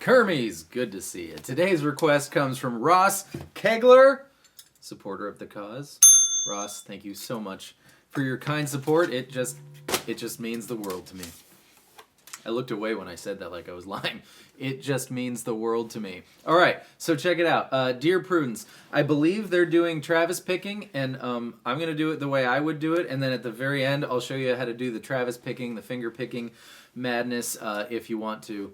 Kermies, good to see you. Today's request comes from Ross Kegler, supporter of the cause. Ross, thank you so much for your kind support. It just means the world to me. I looked away when I said that like I was lying. It just means the world to me. All right, so check it out. Dear Prudence, I believe they're doing Travis picking, and I'm going to do it the way I would do it, and then at the very end, I'll show you how to do the Travis picking, the finger picking madness if you want to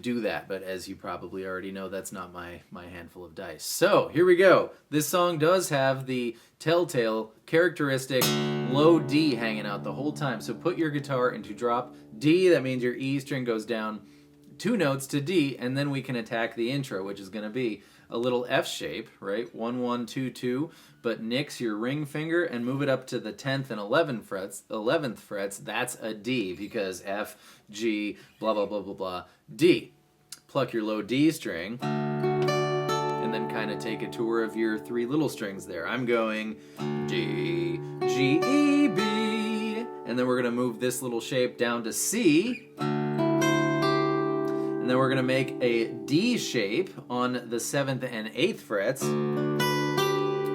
do that. But as you probably already know, that's not my handful of dice. So here we go. This song does have the telltale characteristic low D hanging out the whole time. So put your guitar into drop D. That means your E string goes down 2 notes to D, and then we can attack the intro, which is going to be a little F shape, right? 1 1 2 2, but nix your ring finger and move it up to the 10th and 11th frets. That's a D because F, G, blah blah blah blah blah. D. Pluck your low D string and then kind of take a tour of your 3 little strings there. I'm going D, G, E, B, and then we're going to move this little shape down to C. And then we're going to make a D shape on the 7th and 8th frets,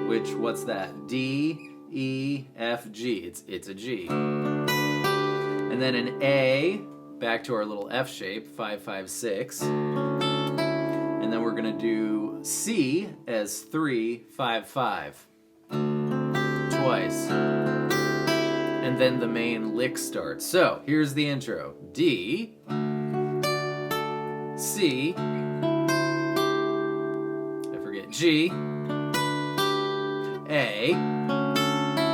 which, what's that? D, E, F, G. It's a G. And then an A, back to our little F shape, 5, 5, 6. And then we're going to do C as 3, 5, 5. Twice. And then the main lick starts. So, here's the intro. D, C, I forget, G, A,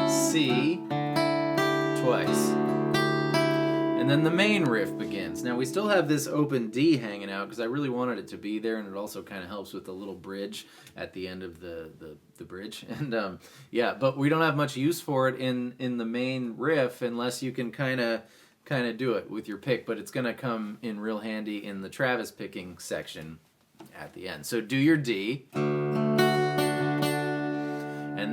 C, twice. And then the main riff begins. Now we still have this open D hanging out because I really wanted it to be there, and it also kind of helps with the little bridge at the end of the bridge. And yeah, but we don't have much use for it in the main riff unless you can kind of do it with your pick, but it's going to come in real handy in the Travis picking section at the end. So do your D, and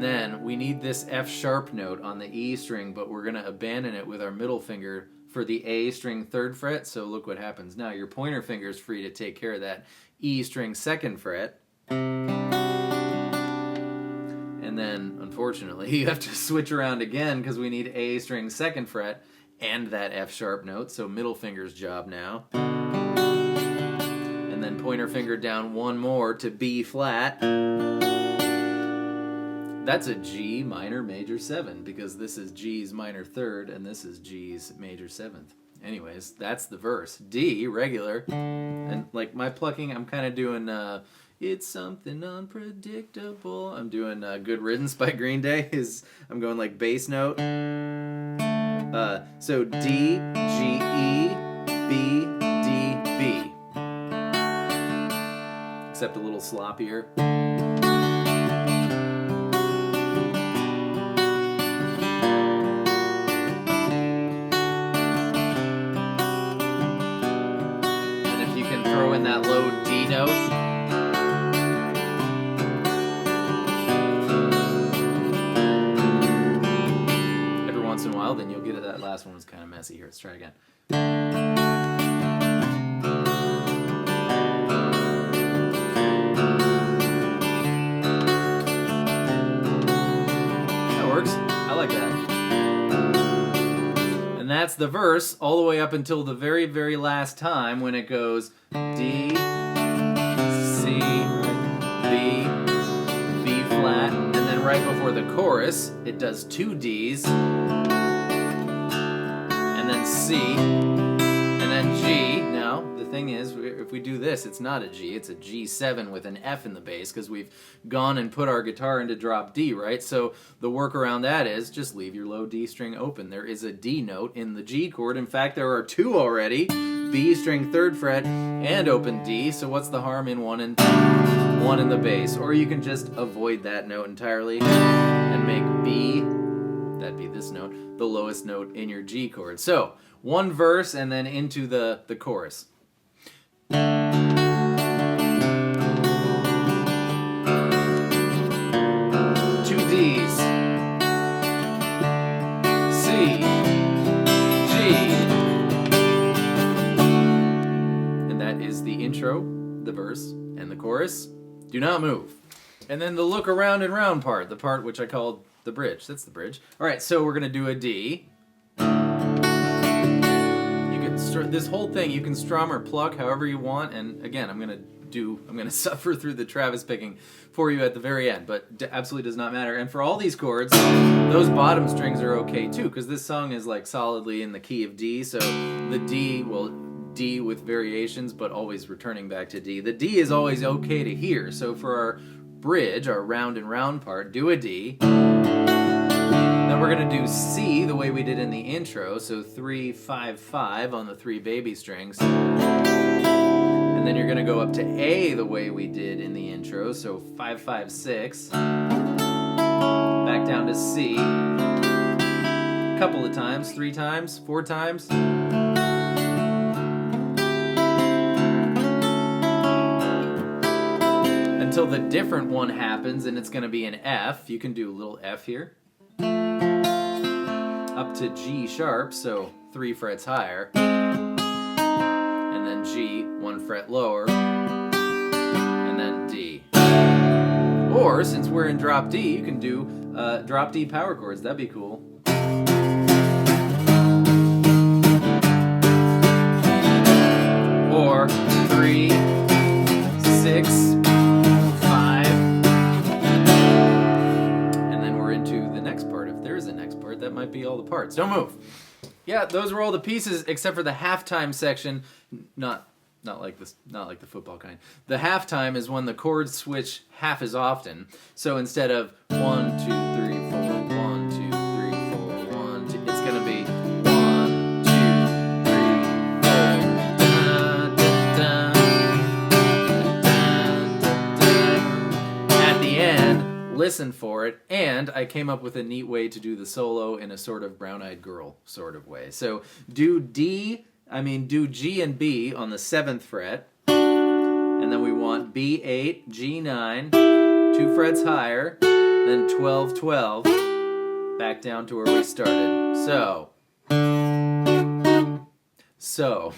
then we need this F sharp note on the E string, but we're going to abandon it with our middle finger for the A string 3rd fret. So look what happens now. Your pointer finger is free to take care of that E string 2nd fret. And then, unfortunately, you have to switch around again because we need A string 2nd fret and that F sharp note, so middle finger's job now. And then pointer finger down 1 more to B flat. That's a G minor major 7 because this is G's minor 3rd and this is G's major 7th. Anyways, that's the verse. D, regular. And like my plucking, I'm kind of doing It's Something Unpredictable. I'm doing Good Riddance by Green Day. I'm going like bass note. So D, G, E, B, D, B. Except a little sloppier. And if you can throw in that low D note. In a while, then you'll get it. That last one was kind of messy here. Let's try it again. That works. I like that. And that's the verse all the way up until the very, very last time when it goes D, C, B, B flat, and then right before the chorus, it does 2 Ds. And then C, and then G. Now, the thing is, if we do this, it's not a G, it's a G7 with an F in the bass, because we've gone and put our guitar into drop D, right? So the work around that is just leave your low D string open. There is a D note in the G chord. In fact, there are 2 already, B string 3rd fret and open D, so what's the harm in one in the bass? Or you can just avoid that note entirely and make B, that'd be this note, the lowest note in your G chord. So, one verse and then into the chorus. 2 Ds, C, G, and that is the intro the verse and the chorus do not move. And then the look around and round part, the part which I called the bridge. That's the bridge. All right, so we're going to do a D. This whole thing you can strum or pluck however you want, and again I'm gonna suffer through the Travis picking for you at the very end, but absolutely does not matter. And for all these chords, those bottom strings are okay too, because this song is like solidly in the key of D, so the D will D with variations, but always returning back to D. The D is always okay to hear, so for our bridge, our round and round part, do a D. Then we're going to do C the way we did in the intro, so 3, 5, 5 on the 3 baby strings. And then you're going to go up to A the way we did in the intro, so 5, 5, 6. Back down to C. A couple of times, 3 times, 4 times. Until the different one happens, and it's going to be an F. You can do a little F here. Up to G sharp, so 3 frets higher, and then G 1 fret lower, and then D. Or, since we're in drop D, you can do drop D power chords. That'd be cool. Or 3, 6, that might be all the parts. Don't move. Yeah, those were all the pieces except for the halftime section. Not like this, not like the football kind. The halftime is when the chords switch half as often. So instead of 1, 2, 3, 4, 1, 2, 3, 4, 1, 2, it's gonna be 1, 2, 3, 4. At the end, listen for it, and I came up with a neat way to do the solo in a sort of brown-eyed girl sort of way. So do G and B on the 7th fret, and then we want B8, G9, 2 frets higher, then 12, 12, back down to where we started. So.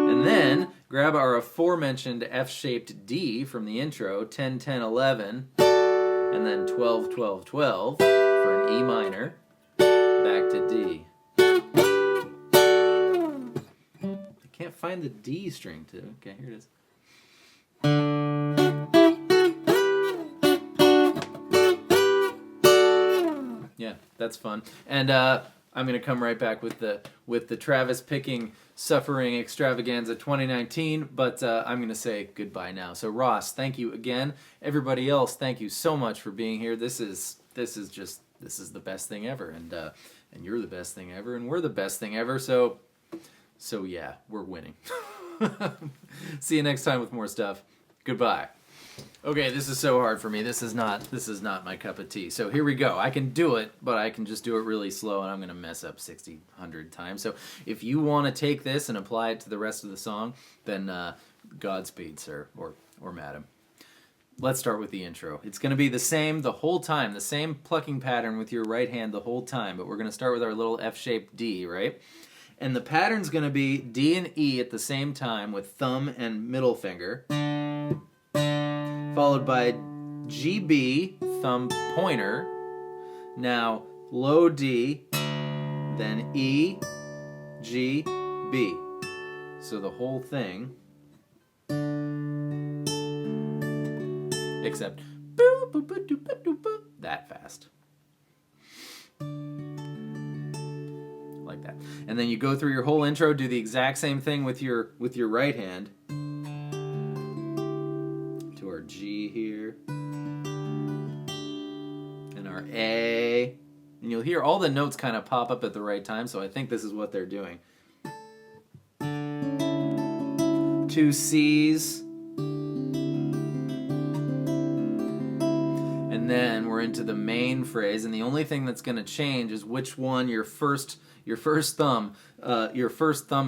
And then grab our aforementioned F-shaped D from the intro, 10, 10, 11, and then 12, 12, 12 for an E minor, back to D. I can't find the D string too. Okay, here it is. Yeah, that's fun. And I'm going to come right back with the Travis picking Suffering Extravaganza 2019, but I'm going to say goodbye now. So Ross, thank you again. Everybody else, thank you so much for being here. This is the best thing ever, and you're the best thing ever, and we're the best thing ever. So yeah, we're winning. See you next time with more stuff. Goodbye. Okay, this is so hard for me. This is not my cup of tea. So here we go. I can do it, but I can just do it really slow, and I'm going to mess up 60, 100 times. So if you want to take this and apply it to the rest of the song, then Godspeed, sir, or madam. Let's start with the intro. It's going to be the same the whole time, the same plucking pattern with your right hand the whole time, but we're going to start with our little F-shaped D, right? And the pattern's going to be D and E at the same time with thumb and middle finger, followed by GB, thumb pointer, now low D, then E, G, B. So the whole thing, except boop, boop, boop, boop, boop, boop, boop, that fast. Like that. And then you go through your whole intro, do the exact same thing with your right hand. To our G here. And our A. And you'll hear all the notes kind of pop up at the right time, so I think this is what they're doing. 2 C's. And then we're into the main phrase, and the only thing that's going to change is which one your first thumb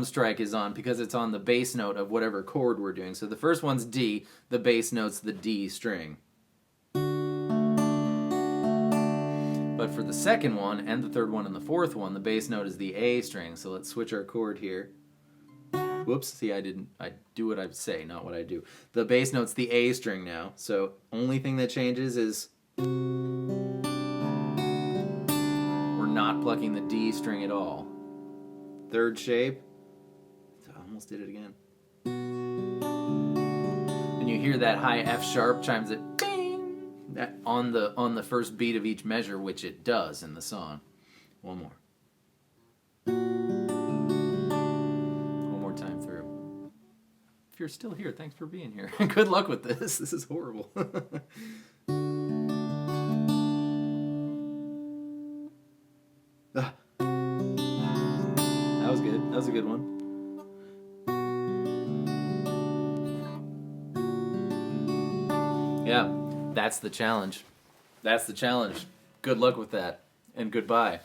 strike is on, because it's on the bass note of whatever chord we're doing. So the first one's D, the bass note's the D string. But for the second one, and the third one and the fourth one, the bass note is the A string. So let's switch our chord here. Whoops, see, I do what I say, not what I do. The bass note's the A string now, so only thing that changes is we're not plucking the D string at all. Third shape, I almost did it again. And you hear that high F sharp chimes it bing, that on the first beat of each measure, which it does in the song. One more. Time through. If you're still here, thanks for being here. Good luck with this. This is horrible. That was good. That was a good one. Yeah, that's the challenge. That's the challenge. Good luck with that, and goodbye.